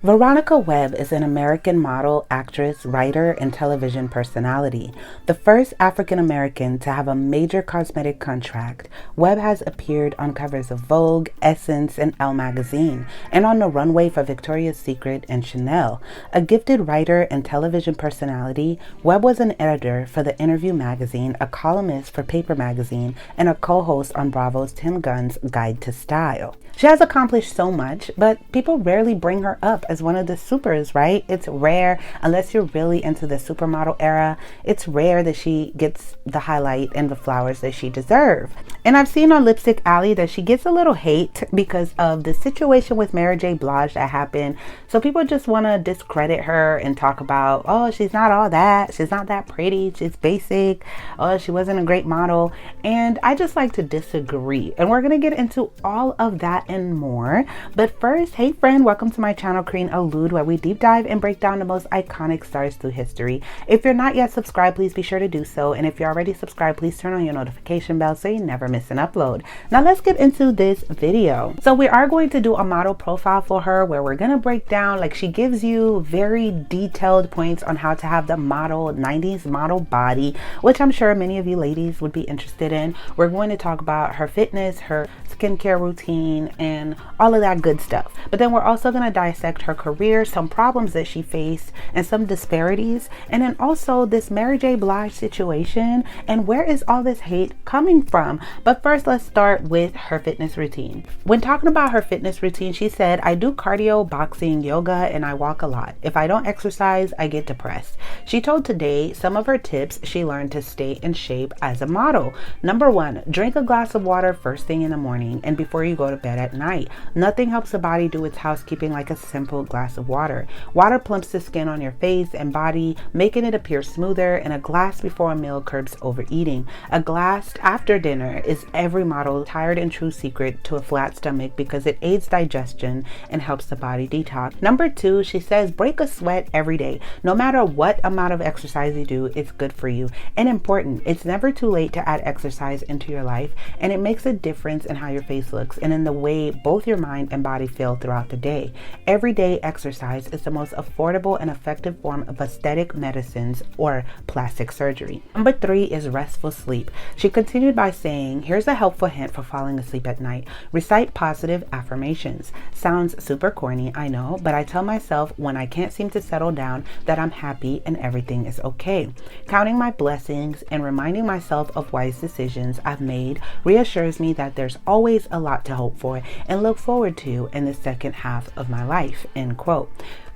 Veronica Webb is an American model, actress, writer, and television personality. The first African American to have a major cosmetic contract, Webb has appeared on covers of Vogue, Essence, and Elle magazine, and on the runway for Victoria's Secret and Chanel. A gifted writer and television personality, Webb was an editor for The Interview magazine, a columnist for Paper magazine, and a co-host on Bravo's Tim Gunn's Guide to Style. She has accomplished so much, but people rarely bring her up as one of the supers, right? It's rare, unless you're really into the supermodel era, it's rare that she gets the highlight and the flowers that she deserves. And I've seen on Lipstick Alley that she gets a little hate because of the situation with Mary J. Blige that happened. So people just want to discredit her and talk about, oh, she's not all that. She's not that pretty. She's basic. Oh, she wasn't a great model. And I just like to disagree. And we're going to get into all of that and more. But first, hey friend, welcome to my channel, karinealourde, where we deep dive and break down the most iconic stars through history. If you're not yet subscribed, please be sure to do so. And if you're already subscribed, please turn on your notification bell so you never miss an upload. Now let's get into this video. So we are going to do a model profile for her where we're going to break down, like, she gives you very detailed points on how to have the model 90s model body, which I'm sure many of you ladies would be interested in. We're going to talk about her fitness, her skincare routine, and all of that good stuff. But then we're also going to dissect her career, some problems that she faced, and some disparities, and then also this Mary J. Blige situation and where is all this hate coming from. But first, let's start with her fitness routine. When talking about her fitness routine, she said, I do cardio, boxing, yoga, and I walk a lot. If I don't exercise, I get depressed. She told Today some of her tips she learned to stay in shape as a model. Number 1, drink a glass of water first thing in the morning and before you go to bed at night. Nothing helps the body do its housekeeping like a simple glass of water. Water plumps the skin on your face and body, making it appear smoother, and a glass before a meal curbs overeating. A glass after dinner is every model's tired and true secret to a flat stomach because it aids digestion and helps the body detox. Number 2, she says, break a sweat every day. No matter what amount of exercise you do, it's good for you and important. It's never too late to add exercise into your life, and it makes a difference in how your face looks and in the way both your mind and body feel throughout the day. Everyday exercise is the most affordable and effective form of aesthetic medicines or plastic surgery. Number 3 is restful sleep. She continued by saying, here's a helpful hint for falling asleep at night. Recite positive affirmations. Sounds super corny, I know, but I tell myself when I can't seem to settle down that I'm happy and everything is okay. Counting my blessings and reminding myself of wise decisions I've made reassures me that there's always a lot to hope for and look forward to in the second half of my life, end quote.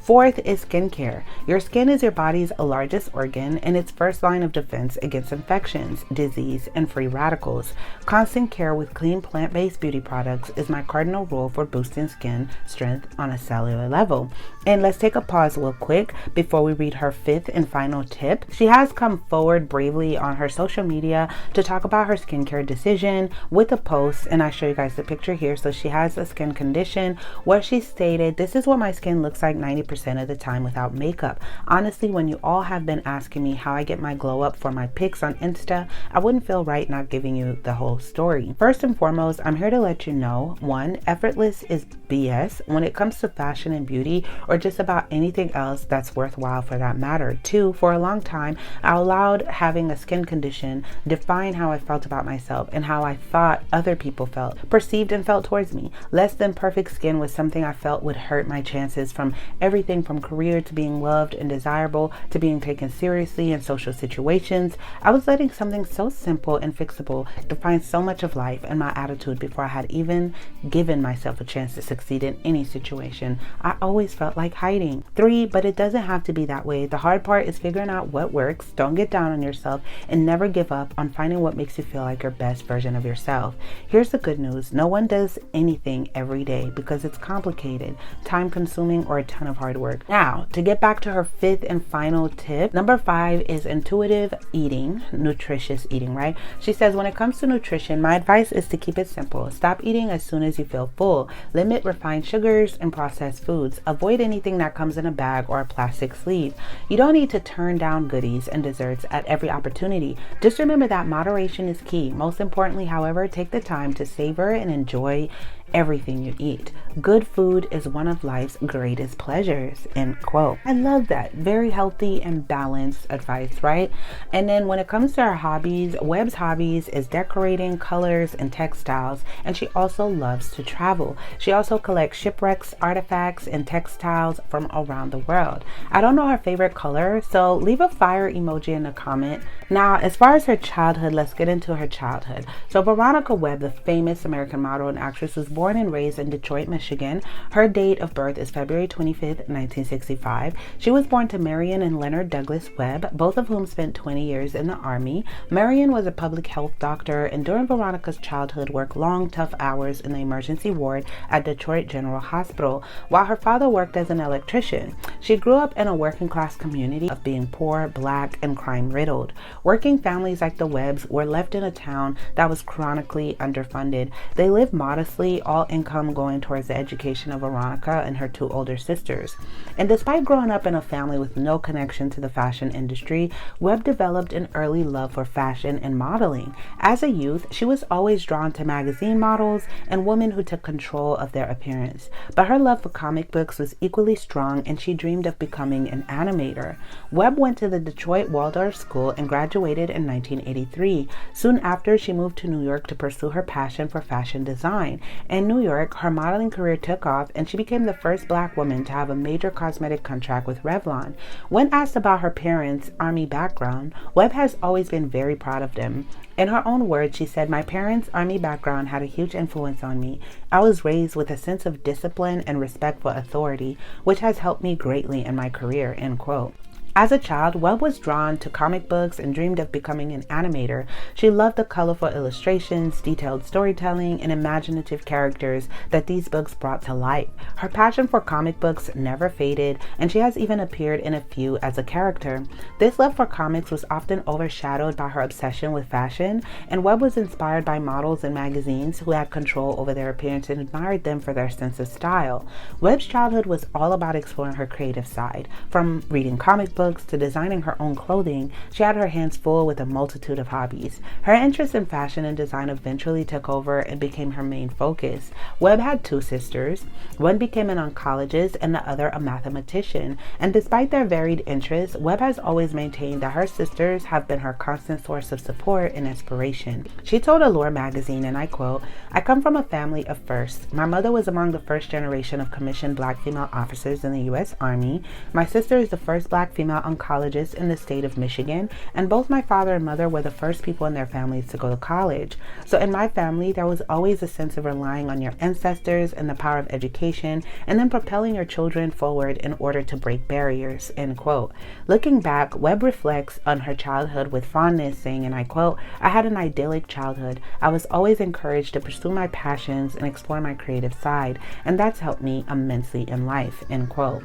4th is skincare. Your skin is your body's largest organ and its first line of defense against infections, disease, and free radicals. Constant care with clean plant-based beauty products is my cardinal rule for boosting skin strength on a cellular level. And let's take a pause real quick before we read her 5th and final tip. She has come forward bravely on her social media to talk about her skincare decision with a post, and I show you guys the picture here. So she has a skin condition where she stated, this is what my skin looks like 90% of the time without makeup. Honestly, when you all have been asking me how I get my glow up for my pics on Insta, I wouldn't feel right not giving you the whole story. First and foremost, I'm here to let you know, 1, effortless is BS when it comes to fashion and beauty, or just about anything else that's worthwhile for that matter. 2, for a long time, I allowed having a skin condition define how I felt about myself and how I thought other people felt, perceived and felt towards me. Less than perfect skin was something I felt would hurt my chances from everything from career to being loved and desirable to being taken seriously in social situations. I was letting something so simple and fixable define so much of life and my attitude before I had even given myself a chance to succeed in any situation. I always felt like hiding. 3, but it doesn't have to be that way. The hard part is figuring out what works. Don't get down on yourself and never give up on finding what makes you feel like your best version of yourself. Here's the good news. No one does anything every day because it's complicated, time consuming, or a ton of hard work. Now, to get back to her 5th and final tip, number 5 is intuitive eating, nutritious eating, right? She says, when it comes to nutrition, my advice is to keep it simple. Stop eating as soon as you feel full. Limit refined sugars and processed foods. Avoid anything that comes in a bag or a plastic sleeve. You don't need to turn down goodies and desserts at every opportunity. Just remember that moderation is key. Most importantly, however, take the time to savor and enjoy everything you eat. Good food is one of life's greatest pleasures, end quote. I love that. Very healthy and balanced advice, right? And then when it comes to her hobbies, Webb's hobbies is decorating, colors, and textiles. And she also loves to travel. She also collects shipwrecks, artifacts, and textiles from around the world. I don't know her favorite color, so leave a fire emoji in the comment. Now, as far as her childhood, let's get into her childhood. So Veronica Webb, the famous American model and actress, was born and raised in Detroit, Michigan. Her date of birth is February 25th, 1965. She was born to Marion and Leonard Douglas Webb, both of whom spent 20 years in the Army. Marion was a public health doctor, and during Veronica's childhood worked long, tough hours in the emergency ward at Detroit General Hospital, while her father worked as an electrician. She grew up in a working class community of being poor, black, and crime-riddled. Working families like the Webbs were left in a town that was chronically underfunded. They lived modestly, all income going towards the education of Veronica and her two older sisters. And despite growing up in a family with no connection to the fashion industry, Webb developed an early love for fashion and modeling. As a youth, she was always drawn to magazine models and women who took control of their appearance. But her love for comic books was equally strong, and she dreamed of becoming an animator. Webb went to the Detroit Waldorf School and graduated in 1983. Soon after, she moved to New York to pursue her passion for fashion design. In New York, her modeling career took off, and she became the first black woman to have a major cosmetic contract with Revlon. When asked about her parents' Army background, Webb has always been very proud of them. In her own words, she said, "My parents' Army background had a huge influence on me. I was raised with a sense of discipline and respect for authority, which has helped me greatly in my career," end quote. As a child, Webb was drawn to comic books and dreamed of becoming an animator. She loved the colorful illustrations, detailed storytelling, and imaginative characters that these books brought to life. Her passion for comic books never faded, and she has even appeared in a few as a character. This love for comics was often overshadowed by her obsession with fashion, and Webb was inspired by models and magazines who had control over their appearance and admired them for their sense of style. Webb's childhood was all about exploring her creative side. From reading comic books to designing her own clothing, she had her hands full with a multitude of hobbies. Her interest in fashion and design eventually took over and became her main focus. Webb had two sisters. One became an oncologist and the other a mathematician. And despite their varied interests, Webb has always maintained that her sisters have been her constant source of support and inspiration. She told Allure magazine, and I quote, "I come from a family of firsts. My mother was among the first generation of commissioned black female officers in the U.S. Army. My sister is the first black female oncologist in the state of Michigan, and both my father and mother were the first people in their families to go to college. So in my family, there was always a sense of relying on your ancestors and the power of education, and then propelling your children forward in order to break barriers," end quote. Looking back, Webb reflects on her childhood with fondness, saying, and I quote, "I had an idyllic childhood. I was always encouraged to pursue my passions and explore my creative side, and that's helped me immensely in life," end quote.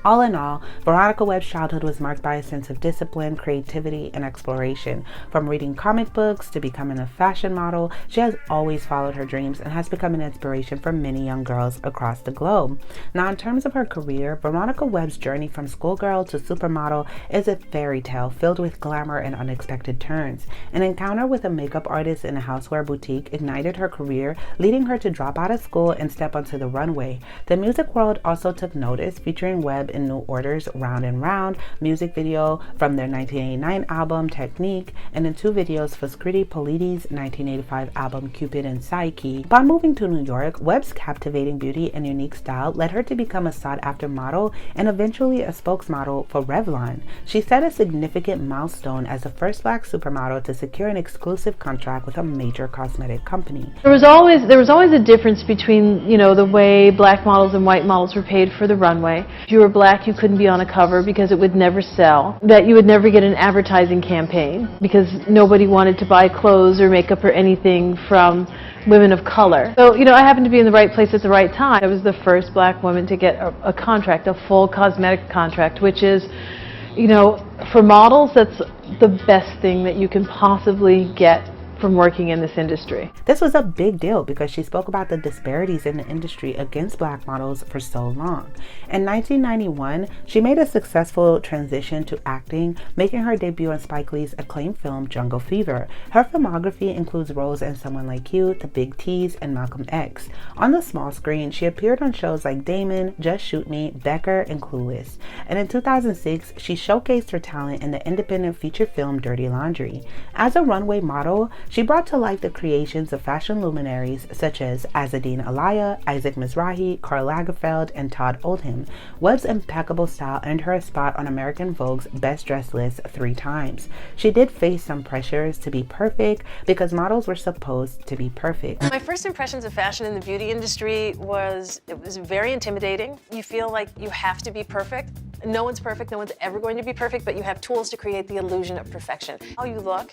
All in all, Veronica Webb's childhood was marked by a sense of discipline, creativity, and exploration. From reading comic books to becoming a fashion model, she has always followed her dreams and has become an inspiration for many young girls across the globe. Now, in terms of her career, Veronica Webb's journey from schoolgirl to supermodel is a fairy tale filled with glamour and unexpected turns. An encounter with a makeup artist in a houseware boutique ignited her career, leading her to drop out of school and step onto the runway. The music world also took notice, featuring Webb in New Order's Round and Round music video from their 1989 album Technique, and in two videos for Scritti Poliiti's 1985 album Cupid and Psyche. Upon moving to New York, Webb's captivating beauty and unique style led her to become a sought-after model and eventually a spokesmodel for Revlon. She set a significant milestone as the first black supermodel to secure an exclusive contract with a major cosmetic company. There was always a difference between, the way black models and white models were paid for the runway. If you were black, you couldn't be on a cover because it would never sell. That you would never get an advertising campaign because nobody wanted to buy clothes or makeup or anything from women of color. So, I happened to be in the right place at the right time. I was the first black woman to get a contract, a full cosmetic contract, which is, for models, that's the best thing that you can possibly get from working in this industry. This was a big deal because she spoke about the disparities in the industry against black models for so long. In 1991, she made a successful transition to acting, making her debut on Spike Lee's acclaimed film Jungle Fever. Her filmography includes roles in Someone Like You, The Big T's, and Malcolm X. On the small screen, she appeared on shows like Damon, Just Shoot Me, Becker, and Clueless. And in 2006, she showcased her talent in the independent feature film Dirty Laundry. As a runway model, she brought to life the creations of fashion luminaries such as Azzedine Alaïa, Isaac Mizrahi, Karl Lagerfeld, and Todd Oldham. Webb's impeccable style earned her a spot on American Vogue's Best Dressed list 3 times. She did face some pressures to be perfect because models were supposed to be perfect. My first impressions of fashion in the beauty industry was very intimidating. You feel like you have to be perfect. No one's perfect, no one's ever going to be perfect, but you have tools to create the illusion of perfection. How you look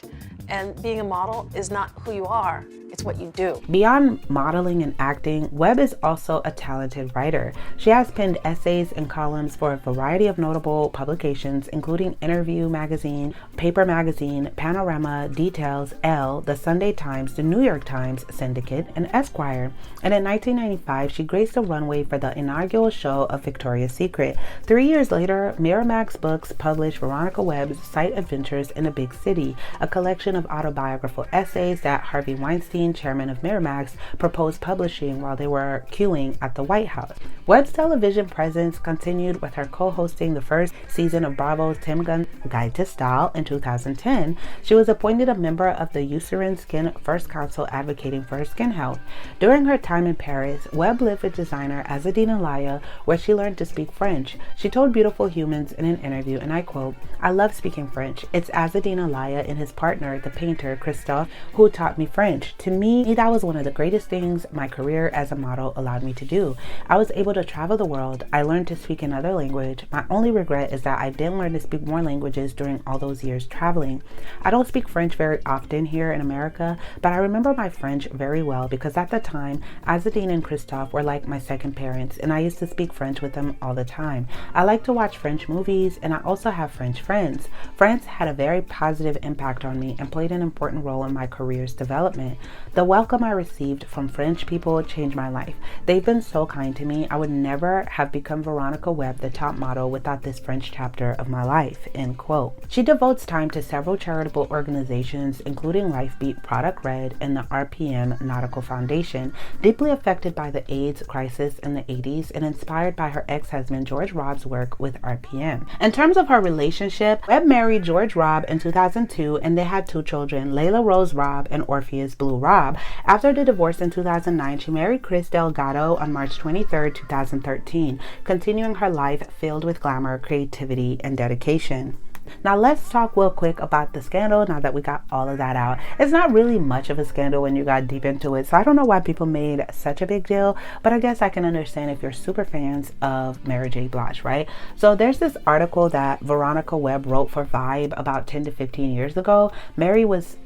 and being a model is not who you are, it's what you do. Beyond modeling and acting, Webb is also a talented writer. She has penned essays and columns for a variety of notable publications, including Interview Magazine, Paper Magazine, Panorama, Details, Elle, The Sunday Times, The New York Times, Syndicate, and Esquire. And in 1995, she graced the runway for the inaugural show of Victoria's Secret. 3 years later, Miramax Books published Veronica Webb's Sight Adventures in a Big City, a collection of autobiographical essays that Harvey Weinstein, chairman of Miramax, proposed publishing while they were queuing at the White House. Webb's television presence continued with her co-hosting the first season of Bravo's Tim Gunn's Guide to Style in 2010. She was appointed a member of the Eucerin Skin First Council advocating for her skin health. During her time in Paris, Webb lived with designer Azzedine Alaïa, where she learned to speak French. She told Beautiful Humans in an interview, and I quote, "I love speaking French. It's Azzedine Alaïa and his partner, the painter Christophe, who taught me French. To me, that was one of the greatest things my career as a model allowed me to do. I was able to travel the world. I learned to speak another language. My only regret is that I didn't learn to speak more languages during all those years traveling. I don't speak French very often here in America, but I remember my French very well because at the time, Azzedine and Christophe were like my second parents, and I used to speak French with them all the time. I like to watch French movies, and I also have French friends. France had a very positive impact on me and played an important role in my career's development. The welcome I received from French people changed my life. They've been so kind to me. I would never have become Veronica Webb, the top model, without this French chapter of my life," end quote. She devotes time to several charitable organizations, including Lifebeat, Product Red, and the RPM Nautical Foundation. Deeply affected by the AIDS crisis in the 80s and inspired by her ex-husband George Robb's work with RPM. In terms of her relationship, Webb married George Robb in 2002, and they had 2 children, Layla Rose Robb and Orpheus Blue Robb. After the divorce in 2009, she married Chris Delgado on March 23, 2013, continuing her life filled with glamour, creativity, and dedication. Now let's talk real quick about the scandal now that we got all of that out. It's not really much of a scandal when you got deep into it, so I don't know why people made such a big deal, but I guess I can understand if you're super fans of Mary J. Blige, right? So there's this article that Veronica Webb wrote for Vibe about 10 to 15 years ago. Mary was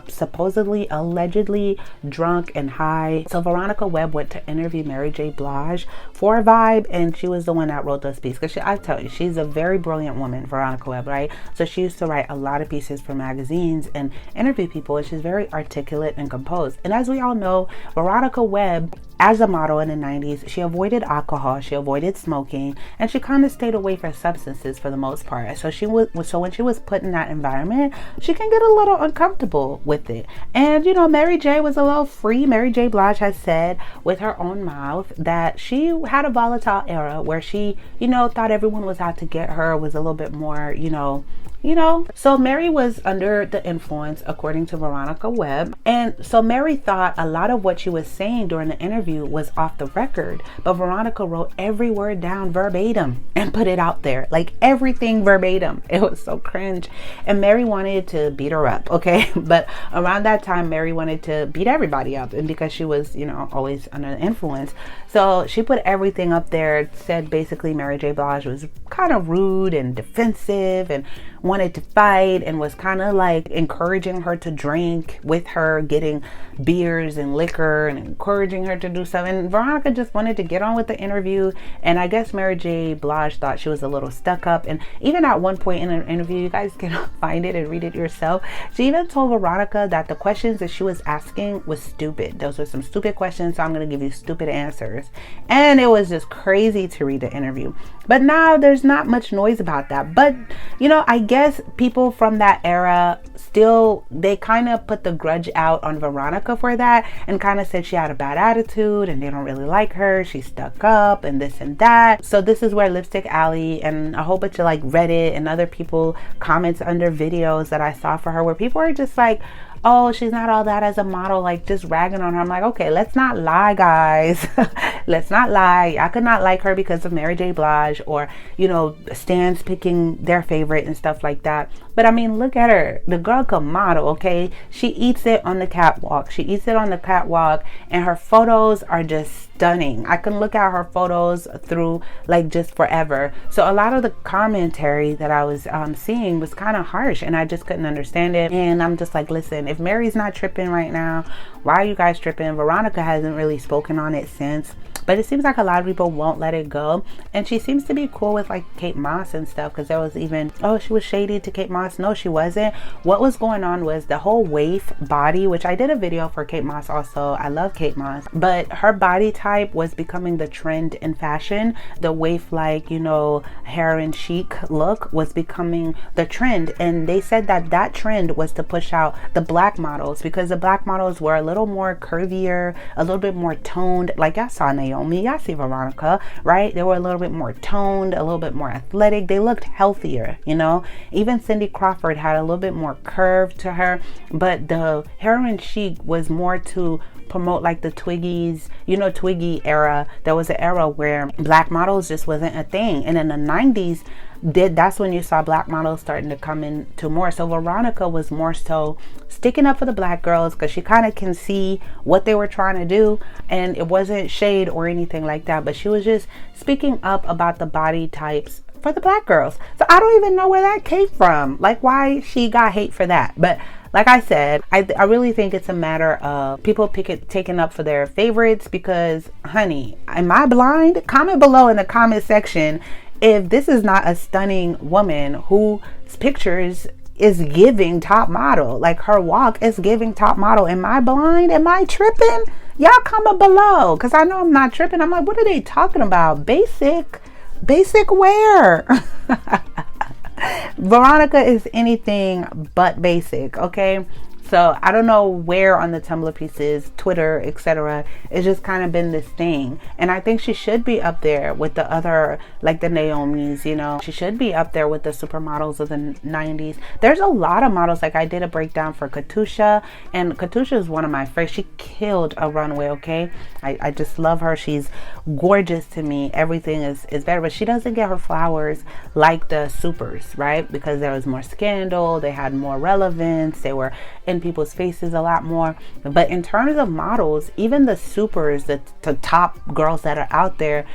supposedly, allegedly drunk and high. So Veronica Webb went to interview Mary J. Blige for Vibe, and she was the one that wrote those pieces. Because I tell you, she's a very brilliant woman, Veronica Webb, right? So she used to write a lot of pieces for magazines and interview people, and she's very articulate and composed. And as we all know, Veronica Webb, as a model in the 90s, she avoided alcohol, she avoided smoking, and she kind of stayed away from substances for the most part. So when she was put in that environment, she can get a little uncomfortable with it. And you know, Mary J was a little free. Mary J. Blige has said with her own mouth that she had a volatile era where she, you know, thought everyone was out to get her, was a little bit more, you know. So Mary was under the influence, according to Veronica Webb. And so Mary thought a lot of what she was saying during the interview was off the record, but Veronica wrote every word down verbatim and put it out there, like everything verbatim. It was so cringe. And Mary wanted to beat her up, okay? But around that time, Mary wanted to beat everybody up, and because she was, you know, always under the influence. So she put everything up there, said basically Mary J. Blige was kind of rude and defensive and wanted wanted to fight and was kind of like encouraging her to drink with her, getting beers and liquor and encouraging her to do something. And Veronica just wanted to get on with the interview. And I guess Mary J. Blige thought she was a little stuck up. And even at one point in an interview, you guys can find it and read it yourself, she even told Veronica that the questions that she was asking was stupid. Those were some stupid questions, so I'm going to give you stupid answers. And it was just crazy to read the interview. But now there's not much noise about that. But, you know, I guess people from that era still, they kind of put the grudge out on Veronica for that and kind of said she had a bad attitude and they don't really like her. She's stuck up and this and that. So this is where Lipstick Alley and a whole bunch of like Reddit and other people comments under videos that I saw for her, where people are just like, oh, she's not all that as a model, like just ragging on her. I'm like, okay, let's not lie, guys. Let's not lie. I could not like her because of Mary J. Blige, or, you know, stands picking their favorite and stuff like that. But I mean, look at her. The girl could model, okay? She eats it on the catwalk. She eats it on the catwalk, and her photos are just stunning. I can look at her photos through like just forever. So a lot of the commentary that I was seeing was kind of harsh, and I just couldn't understand it. And I'm just like, listen, if Mary's not tripping right now, why are you guys tripping? Veronica hasn't really spoken on it since, but it seems like a lot of people won't let it go. And she seems to be cool with like Kate Moss and stuff, because there was even, oh, she was shady to Kate Moss. No, she wasn't. What was going on was the whole waif body, which I did a video for Kate Moss also. I love Kate Moss, but her body type was becoming the trend in fashion. The waif, like, you know, heroin chic look was becoming the trend. And they said that that trend was to push out the black models, because the black models were a little more curvier, a little bit more toned. Like I saw Naomi, I see Veronica, right? They were a little bit more toned, a little bit more athletic. They looked healthier, you know. Even Cindy Crawford had a little bit more curve to her, but the heroin chic was more to promote like the Twiggies, you know, Twiggy era. There was an era where black models just wasn't a thing, and in the 90s that's when you saw black models starting to come into more. So Veronica was more so sticking up for the black girls, because she kind of can see what they were trying to do, and it wasn't shade or anything like that, but she was just speaking up about the body types for the black girls. So I don't even know where that came from, like why she got hate for that. But like I said, I really think it's a matter of people taking up for their favorites, because honey, am I blind? Comment below in the comment section if this is not a stunning woman whose pictures is giving top model. Like her walk is giving top model. Am I blind? Am I tripping? Y'all comment below, because I know I'm not tripping. I'm like, what are they talking about? Basic wear. Veronica is anything but basic, okay? So I don't know where on the Tumblr pieces, Twitter, etc. It's just kind of been this thing. And I think she should be up there with the other, like the Naomis, you know. She should be up there with the supermodels of the 90s. There's a lot of models. Like I did a breakdown for Katusha, and Katusha is one of my favorites. She killed a runway, okay? I just love her. She's gorgeous to me. Everything is better, but she doesn't get her flowers like the supers, right? Because there was more scandal. They had more relevance. They were in people's faces a lot more. But in terms of models, even the supers, the top girls that are out there,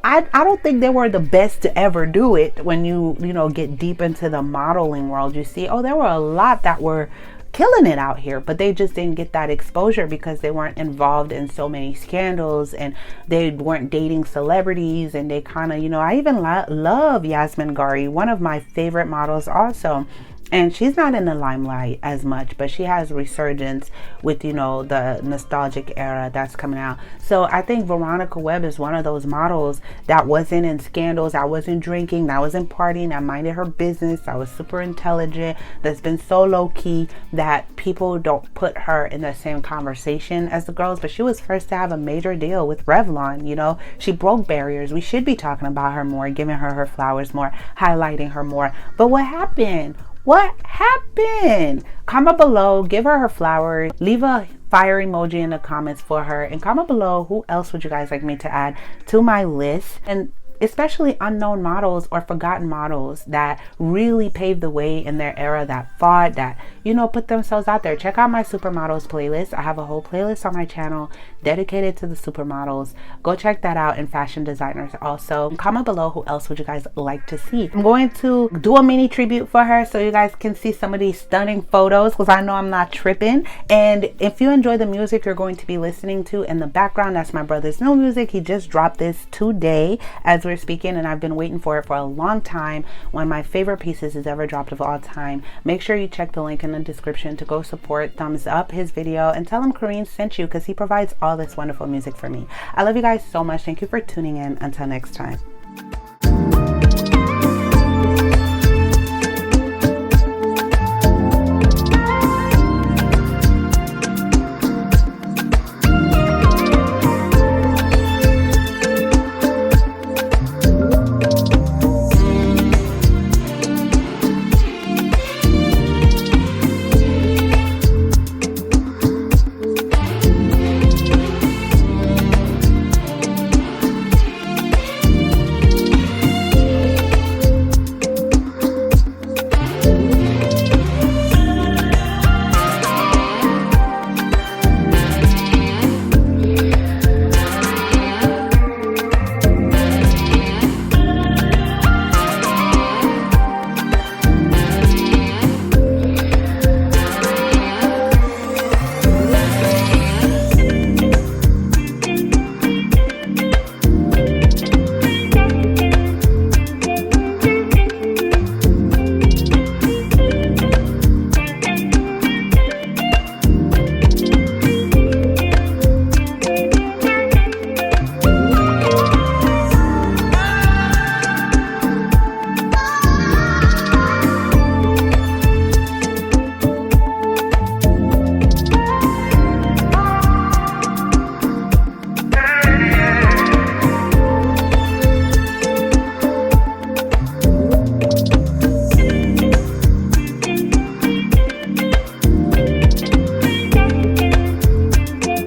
I don't think they were the best to ever do it. When you know, get deep into the modeling world, you see, oh, there were a lot that were killing it out here, but they just didn't get that exposure because they weren't involved in so many scandals, and they weren't dating celebrities. And they kind of, you know, I even love Yasmin Gari, one of my favorite models also. And she's not in the limelight as much, but she has resurgence with, you know, the nostalgic era that's coming out. So I think Veronica Webb is one of those models that wasn't in scandals, that wasn't drinking, that wasn't partying, that minded her business, that was super intelligent, that's been so low key that people don't put her in the same conversation as the girls. But she was first to have a major deal with Revlon, you know. She broke barriers. We should be talking about her more, giving her her flowers more, highlighting her more. But what happened? What happened? Comment below, give her her flowers, leave a fire emoji in the comments for her, and comment below who else would you guys like me to add to my list. And especially unknown models or forgotten models that really paved the way in their era, that fought, that, you know, put themselves out there. Check out my supermodels playlist. I have a whole playlist on my channel dedicated to the supermodels. Go check that out, and fashion designers also. Comment below who else would you guys like to see. I'm going to do a mini tribute for her so you guys can see some of these stunning photos, because I know I'm not tripping. And if you enjoy the music you're going to be listening to in the background, that's my brother's new music. He just dropped this today as we're speaking, and I've been waiting for it for a long time. One of my favorite pieces he's ever dropped of all time. Make sure you check the link in the description to go support, thumbs up his video, and tell him Karine sent you, because he provides all this wonderful music for me. I love you guys so much. Thank you for tuning in. Until next time.